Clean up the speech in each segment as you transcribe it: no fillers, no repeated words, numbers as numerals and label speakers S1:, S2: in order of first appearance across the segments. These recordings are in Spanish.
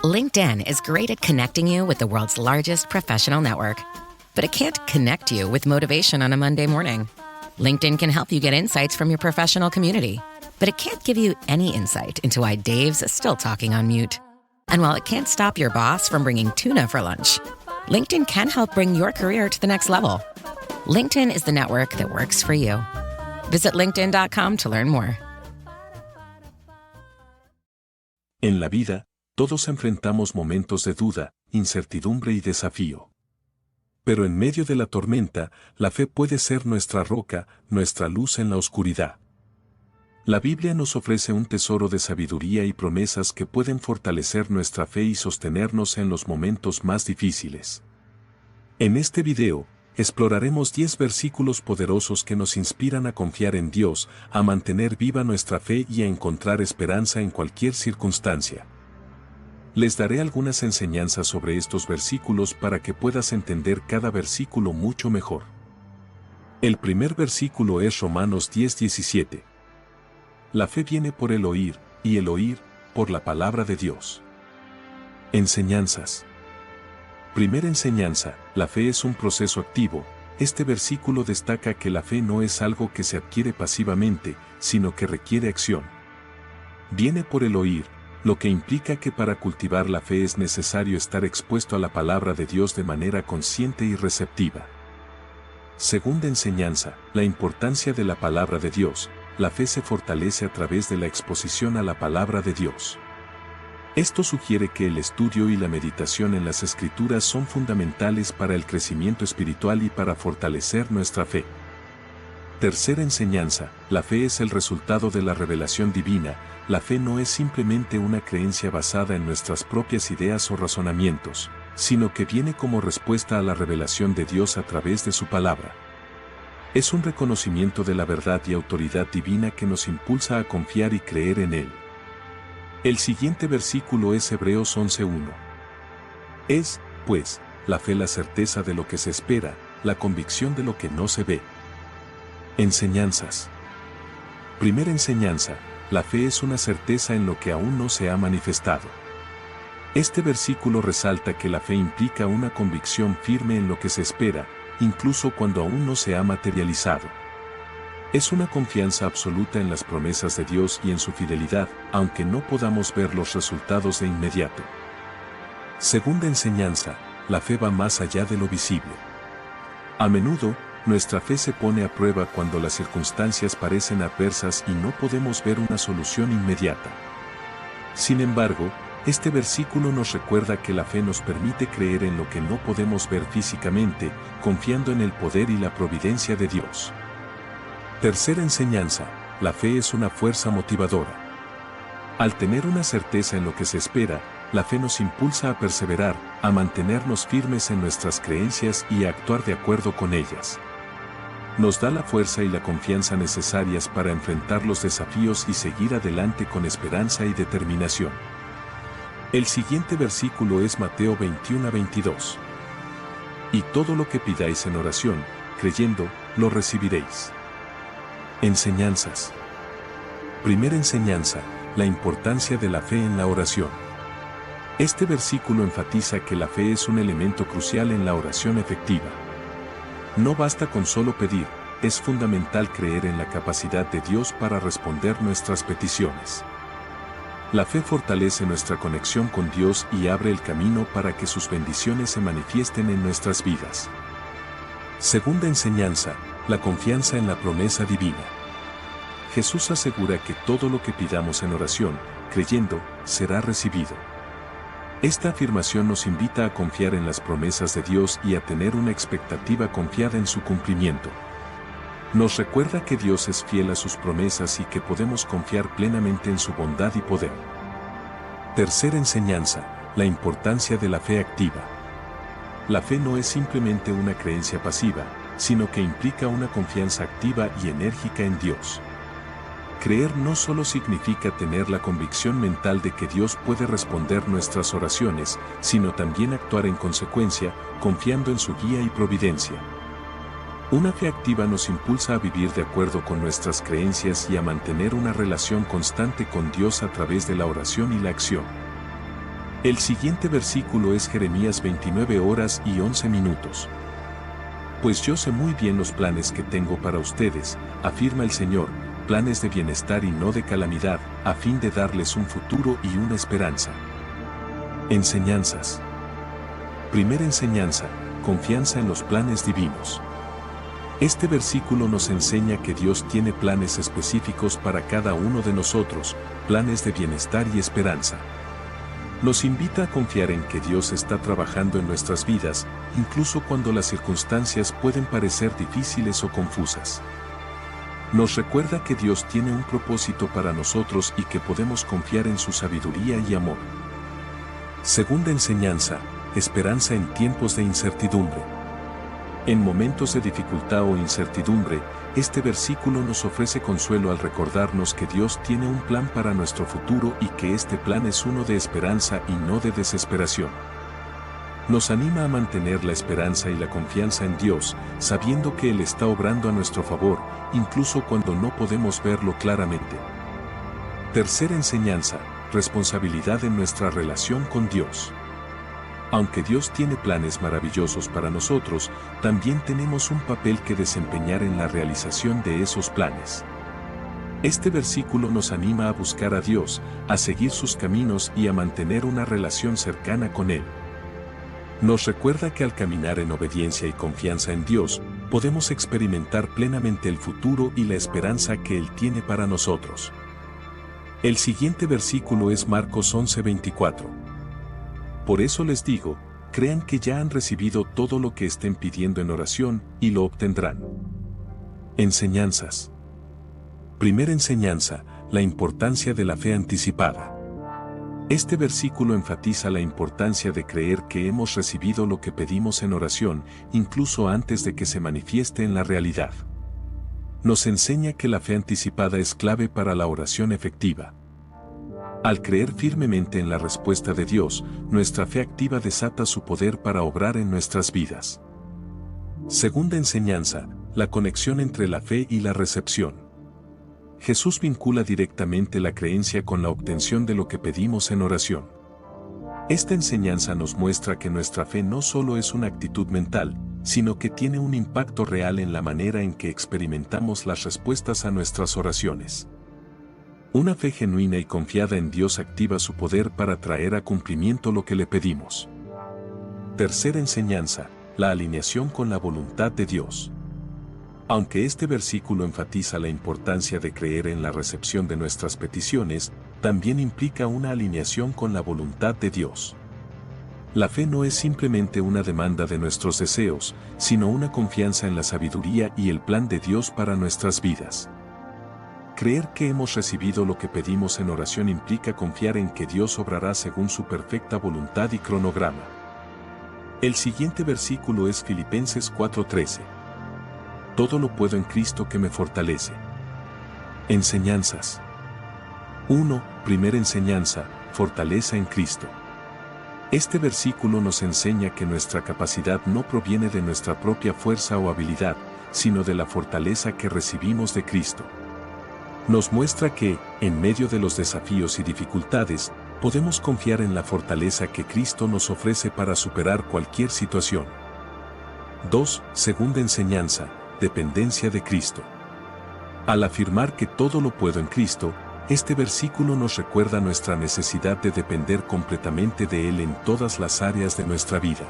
S1: LinkedIn is great at connecting you with the world's largest professional network. But it can't connect you with motivation on a Monday morning. LinkedIn can help you get insights from your professional community. But it can't give you any insight into why Dave's still talking on mute. And while it can't stop your boss from bringing tuna for lunch, LinkedIn can help bring your career to the next level. LinkedIn is the network that works for you. Visit linkedin.com to learn more.
S2: En la vida, todos enfrentamos momentos de duda, incertidumbre y desafío. Pero en medio de la tormenta, la fe puede ser nuestra roca, nuestra luz en la oscuridad. La Biblia nos ofrece un tesoro de sabiduría y promesas que pueden fortalecer nuestra fe y sostenernos en los momentos más difíciles. En este video, exploraremos 10 versículos poderosos que nos inspiran a confiar en Dios, a mantener viva nuestra fe y a encontrar esperanza en cualquier circunstancia. Les daré algunas enseñanzas sobre estos versículos para que puedas entender cada versículo mucho mejor. El primer versículo es Romanos 10:17. La fe viene por el oír, y el oír, por la palabra de Dios. Enseñanzas. Primera enseñanza, la fe es un proceso activo. Este versículo destaca que la fe no es algo que se adquiere pasivamente, sino que requiere acción. Viene por el oír, lo que implica que para cultivar la fe es necesario estar expuesto a la palabra de Dios de manera consciente y receptiva. Segunda enseñanza, la importancia de la palabra de Dios. La fe se fortalece a través de la exposición a la palabra de Dios. Esto sugiere que el estudio y la meditación en las Escrituras son fundamentales para el crecimiento espiritual y para fortalecer nuestra fe. Tercera enseñanza, la fe es el resultado de la revelación divina. La fe no es simplemente una creencia basada en nuestras propias ideas o razonamientos, sino que viene como respuesta a la revelación de Dios a través de su palabra. Es un reconocimiento de la verdad y autoridad divina que nos impulsa a confiar y creer en Él. El siguiente versículo es Hebreos 11:1. Es, pues, la fe la certeza de lo que se espera, la convicción de lo que no se ve. Enseñanzas. Primera enseñanza, la fe es una certeza en lo que aún no se ha manifestado. Este versículo resalta que la fe implica una convicción firme en lo que se espera, incluso cuando aún no se ha materializado. Es una confianza absoluta en las promesas de Dios y en su fidelidad, aunque no podamos ver los resultados de inmediato. Segunda enseñanza, la fe va más allá de lo visible. A menudo, nuestra fe se pone a prueba cuando las circunstancias parecen adversas y no podemos ver una solución inmediata. Sin embargo, este versículo nos recuerda que la fe nos permite creer en lo que no podemos ver físicamente, confiando en el poder y la providencia de Dios. Tercera enseñanza, la fe es una fuerza motivadora. Al tener una certeza en lo que se espera, la fe nos impulsa a perseverar, a mantenernos firmes en nuestras creencias y a actuar de acuerdo con ellas. Nos da la fuerza y la confianza necesarias para enfrentar los desafíos y seguir adelante con esperanza y determinación. El siguiente versículo es Mateo 21:22. Y todo lo que pidáis en oración, creyendo, lo recibiréis. Enseñanzas. Primera enseñanza, la importancia de la fe en la oración. Este versículo enfatiza que la fe es un elemento crucial en la oración efectiva. No basta con solo pedir, es fundamental creer en la capacidad de Dios para responder nuestras peticiones. La fe fortalece nuestra conexión con Dios y abre el camino para que sus bendiciones se manifiesten en nuestras vidas. Segunda enseñanza, la confianza en la promesa divina. Jesús asegura que todo lo que pidamos en oración, creyendo, será recibido. Esta afirmación nos invita a confiar en las promesas de Dios y a tener una expectativa confiada en su cumplimiento. Nos recuerda que Dios es fiel a sus promesas y que podemos confiar plenamente en su bondad y poder. Tercera enseñanza, la importancia de la fe activa. La fe no es simplemente una creencia pasiva, sino que implica una confianza activa y enérgica en Dios. Creer no solo significa tener la convicción mental de que Dios puede responder nuestras oraciones, sino también actuar en consecuencia, confiando en su guía y providencia. Una fe activa nos impulsa a vivir de acuerdo con nuestras creencias y a mantener una relación constante con Dios a través de la oración y la acción. El siguiente versículo es Jeremías 29:11. Pues yo sé muy bien los planes que tengo para ustedes, afirma el Señor, planes de bienestar y no de calamidad, a fin de darles un futuro y una esperanza. Enseñanzas. Primera enseñanza, confianza en los planes divinos. Este versículo nos enseña que Dios tiene planes específicos para cada uno de nosotros, planes de bienestar y esperanza. Nos invita a confiar en que Dios está trabajando en nuestras vidas, incluso cuando las circunstancias pueden parecer difíciles o confusas. Nos recuerda que Dios tiene un propósito para nosotros y que podemos confiar en su sabiduría y amor. Segunda enseñanza, esperanza en tiempos de incertidumbre. En momentos de dificultad o incertidumbre, este versículo nos ofrece consuelo al recordarnos que Dios tiene un plan para nuestro futuro y que este plan es uno de esperanza y no de desesperación. Nos anima a mantener la esperanza y la confianza en Dios, sabiendo que Él está obrando a nuestro favor, incluso cuando no podemos verlo claramente. Tercera enseñanza, responsabilidad en nuestra relación con Dios. Aunque Dios tiene planes maravillosos para nosotros, también tenemos un papel que desempeñar en la realización de esos planes. Este versículo nos anima a buscar a Dios, a seguir sus caminos y a mantener una relación cercana con Él. Nos recuerda que al caminar en obediencia y confianza en Dios, podemos experimentar plenamente el futuro y la esperanza que Él tiene para nosotros. El siguiente versículo es Marcos 11:24. Por eso les digo, crean que ya han recibido todo lo que estén pidiendo en oración, y lo obtendrán. Enseñanzas. Primera enseñanza, la importancia de la fe anticipada. Este versículo enfatiza la importancia de creer que hemos recibido lo que pedimos en oración, incluso antes de que se manifieste en la realidad. Nos enseña que la fe anticipada es clave para la oración efectiva. Al creer firmemente en la respuesta de Dios, nuestra fe activa desata su poder para obrar en nuestras vidas. Segunda enseñanza, la conexión entre la fe y la recepción. Jesús vincula directamente la creencia con la obtención de lo que pedimos en oración. Esta enseñanza nos muestra que nuestra fe no solo es una actitud mental, sino que tiene un impacto real en la manera en que experimentamos las respuestas a nuestras oraciones. Una fe genuina y confiada en Dios activa su poder para traer a cumplimiento lo que le pedimos. Tercera enseñanza, la alineación con la voluntad de Dios. Aunque este versículo enfatiza la importancia de creer en la recepción de nuestras peticiones, también implica una alineación con la voluntad de Dios. La fe no es simplemente una demanda de nuestros deseos, sino una confianza en la sabiduría y el plan de Dios para nuestras vidas. Creer que hemos recibido lo que pedimos en oración implica confiar en que Dios obrará según su perfecta voluntad y cronograma. El siguiente versículo es Filipenses 4:13. Todo lo puedo en Cristo que me fortalece. Enseñanzas. 1. Primera enseñanza, fortaleza en Cristo. Este versículo nos enseña que nuestra capacidad no proviene de nuestra propia fuerza o habilidad, sino de la fortaleza que recibimos de Cristo. Nos muestra que, en medio de los desafíos y dificultades, podemos confiar en la fortaleza que Cristo nos ofrece para superar cualquier situación. 2. Segunda enseñanza, dependencia de Cristo. Al afirmar que todo lo puedo en Cristo, este versículo nos recuerda nuestra necesidad de depender completamente de Él en todas las áreas de nuestra vida.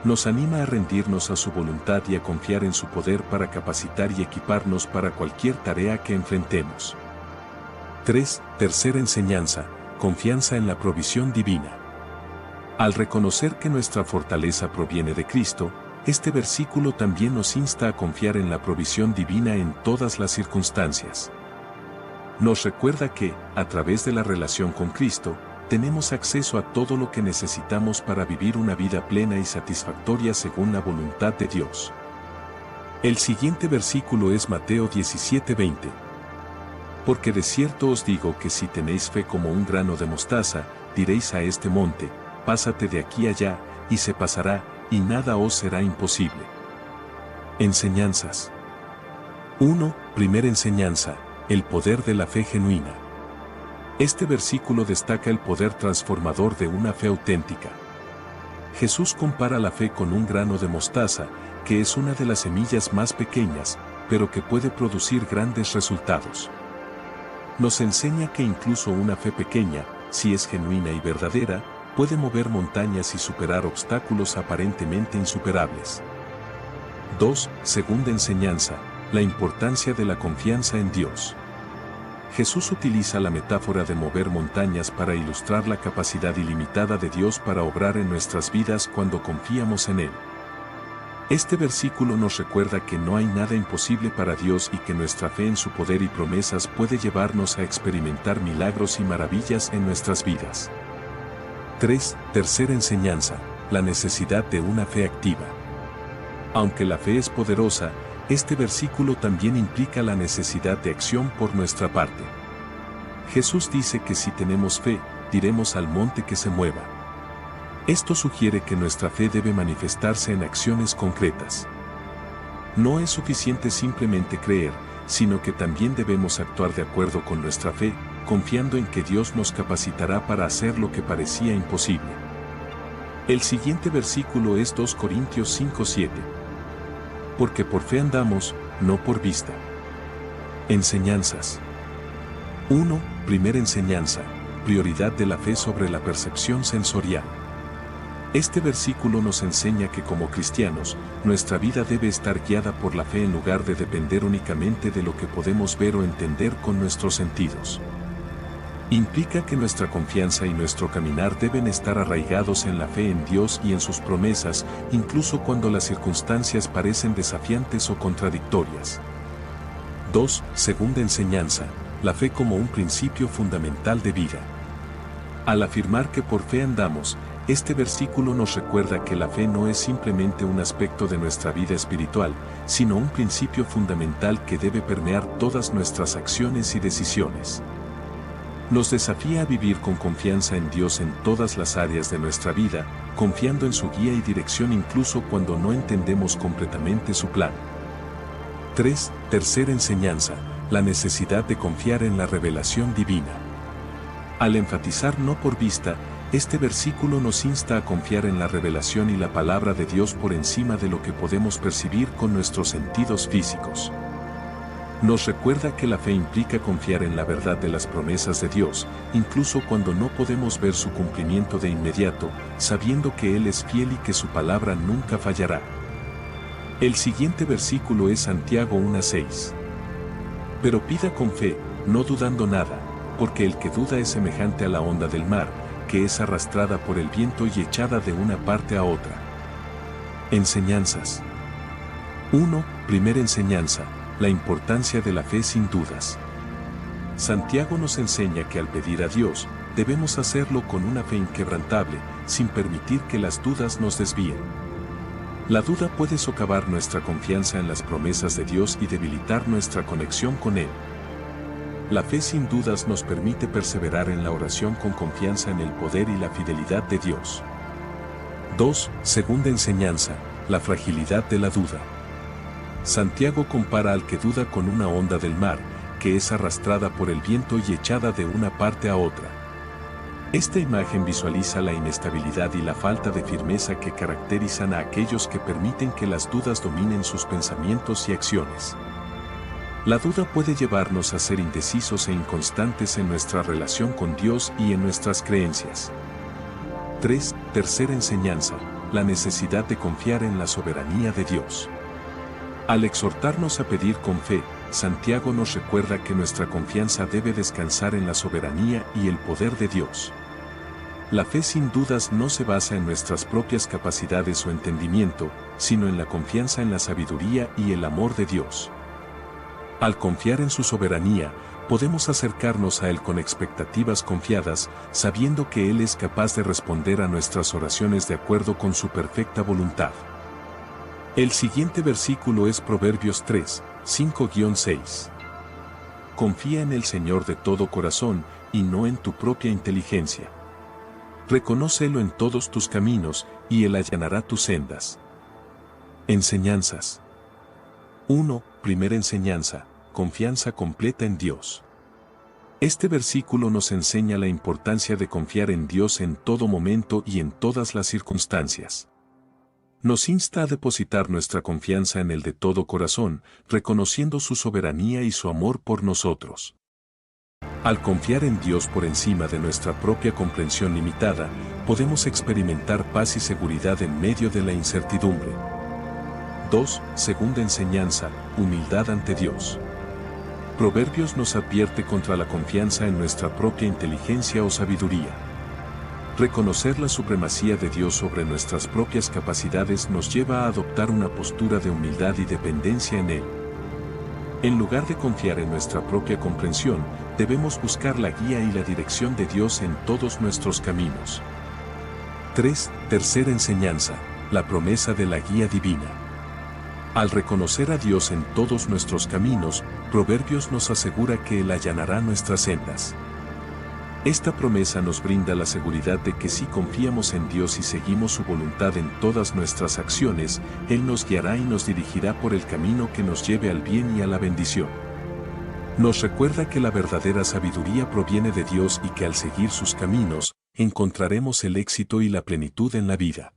S2: Nos anima a rendirnos a su voluntad y a confiar en su poder para capacitar y equiparnos para cualquier tarea que enfrentemos. 3. Tercera enseñanza, confianza en la provisión divina. Al reconocer que nuestra fortaleza proviene de Cristo, este versículo también nos insta a confiar en la provisión divina en todas las circunstancias. Nos recuerda que, a través de la relación con Cristo, tenemos acceso a todo lo que necesitamos para vivir una vida plena y satisfactoria según la voluntad de Dios. El siguiente versículo es Mateo 17:20. Porque de cierto os digo que si tenéis fe como un grano de mostaza, diréis a este monte, pásate de aquí allá, y se pasará, y nada os será imposible. Enseñanzas. 1. Primera enseñanza, el poder de la fe genuina. Este versículo destaca el poder transformador de una fe auténtica. Jesús compara la fe con un grano de mostaza, que es una de las semillas más pequeñas, pero que puede producir grandes resultados. Nos enseña que incluso una fe pequeña, si es genuina y verdadera, puede mover montañas y superar obstáculos aparentemente insuperables. 2. Segunda enseñanza, la importancia de la confianza en Dios. Jesús utiliza la metáfora de mover montañas para ilustrar la capacidad ilimitada de Dios para obrar en nuestras vidas cuando confiamos en Él. Este versículo nos recuerda que no hay nada imposible para Dios y que nuestra fe en su poder y promesas puede llevarnos a experimentar milagros y maravillas en nuestras vidas. 3. Tercera enseñanza, la necesidad de una fe activa. Aunque la fe es poderosa, este versículo también implica la necesidad de acción por nuestra parte. Jesús dice que si tenemos fe, diremos al monte que se mueva. Esto sugiere que nuestra fe debe manifestarse en acciones concretas. No es suficiente simplemente creer, sino que también debemos actuar de acuerdo con nuestra fe, confiando en que Dios nos capacitará para hacer lo que parecía imposible. El siguiente versículo es 2 Corintios 5:7. Porque por fe andamos, no por vista. Enseñanzas. 1. Primera enseñanza, prioridad de la fe sobre la percepción sensorial. Este versículo nos enseña que como cristianos, nuestra vida debe estar guiada por la fe en lugar de depender únicamente de lo que podemos ver o entender con nuestros sentidos. Implica que nuestra confianza y nuestro caminar deben estar arraigados en la fe en Dios y en sus promesas, incluso cuando las circunstancias parecen desafiantes o contradictorias. 2. Segunda enseñanza, la fe como un principio fundamental de vida. Al afirmar que por fe andamos, este versículo nos recuerda que la fe no es simplemente un aspecto de nuestra vida espiritual, sino un principio fundamental que debe permear todas nuestras acciones y decisiones. Nos desafía a vivir con confianza en Dios en todas las áreas de nuestra vida, confiando en su guía y dirección incluso cuando no entendemos completamente su plan. 3. Tercera enseñanza, la necesidad de confiar en la revelación divina. Al enfatizar no por vista, este versículo nos insta a confiar en la revelación y la palabra de Dios por encima de lo que podemos percibir con nuestros sentidos físicos. Nos recuerda que la fe implica confiar en la verdad de las promesas de Dios, incluso cuando no podemos ver su cumplimiento de inmediato, sabiendo que Él es fiel y que su palabra nunca fallará. El siguiente versículo es Santiago 1:6. Pero pida con fe, no dudando nada, porque el que duda es semejante a la onda del mar, que es arrastrada por el viento y echada de una parte a otra. Enseñanzas. 1. Primera enseñanza, la importancia de la fe sin dudas. Santiago nos enseña que al pedir a Dios, debemos hacerlo con una fe inquebrantable, sin permitir que las dudas nos desvíen. La duda puede socavar nuestra confianza en las promesas de Dios y debilitar nuestra conexión con Él. La fe sin dudas nos permite perseverar en la oración con confianza en el poder y la fidelidad de Dios. 2. Segunda enseñanza, la fragilidad de la duda. Santiago compara al que duda con una onda del mar, que es arrastrada por el viento y echada de una parte a otra. Esta imagen visualiza la inestabilidad y la falta de firmeza que caracterizan a aquellos que permiten que las dudas dominen sus pensamientos y acciones. La duda puede llevarnos a ser indecisos e inconstantes en nuestra relación con Dios y en nuestras creencias. 3. Tercera enseñanza, la necesidad de confiar en la soberanía de Dios. Al exhortarnos a pedir con fe, Santiago nos recuerda que nuestra confianza debe descansar en la soberanía y el poder de Dios. La fe sin dudas no se basa en nuestras propias capacidades o entendimiento, sino en la confianza en la sabiduría y el amor de Dios. Al confiar en su soberanía, podemos acercarnos a Él con expectativas confiadas, sabiendo que Él es capaz de responder a nuestras oraciones de acuerdo con su perfecta voluntad. El siguiente versículo es Proverbios 3, 5-6. Confía en el Señor de todo corazón, y no en tu propia inteligencia. Reconócelo en todos tus caminos, y Él allanará tus sendas. Enseñanzas. 1. Primera enseñanza, confianza completa en Dios. Este versículo nos enseña la importancia de confiar en Dios en todo momento y en todas las circunstancias. Nos insta a depositar nuestra confianza en Él de todo corazón, reconociendo su soberanía y su amor por nosotros. Al confiar en Dios por encima de nuestra propia comprensión limitada, podemos experimentar paz y seguridad en medio de la incertidumbre. 2. Segunda enseñanza, humildad ante Dios. Proverbios nos advierte contra la confianza en nuestra propia inteligencia o sabiduría. Reconocer la supremacía de Dios sobre nuestras propias capacidades nos lleva a adoptar una postura de humildad y dependencia en Él. En lugar de confiar en nuestra propia comprensión, debemos buscar la guía y la dirección de Dios en todos nuestros caminos. 3. Tercera enseñanza, la promesa de la guía divina. Al reconocer a Dios en todos nuestros caminos, Proverbios nos asegura que Él allanará nuestras sendas. Esta promesa nos brinda la seguridad de que si confiamos en Dios y seguimos su voluntad en todas nuestras acciones, Él nos guiará y nos dirigirá por el camino que nos lleve al bien y a la bendición. Nos recuerda que la verdadera sabiduría proviene de Dios y que al seguir sus caminos, encontraremos el éxito y la plenitud en la vida.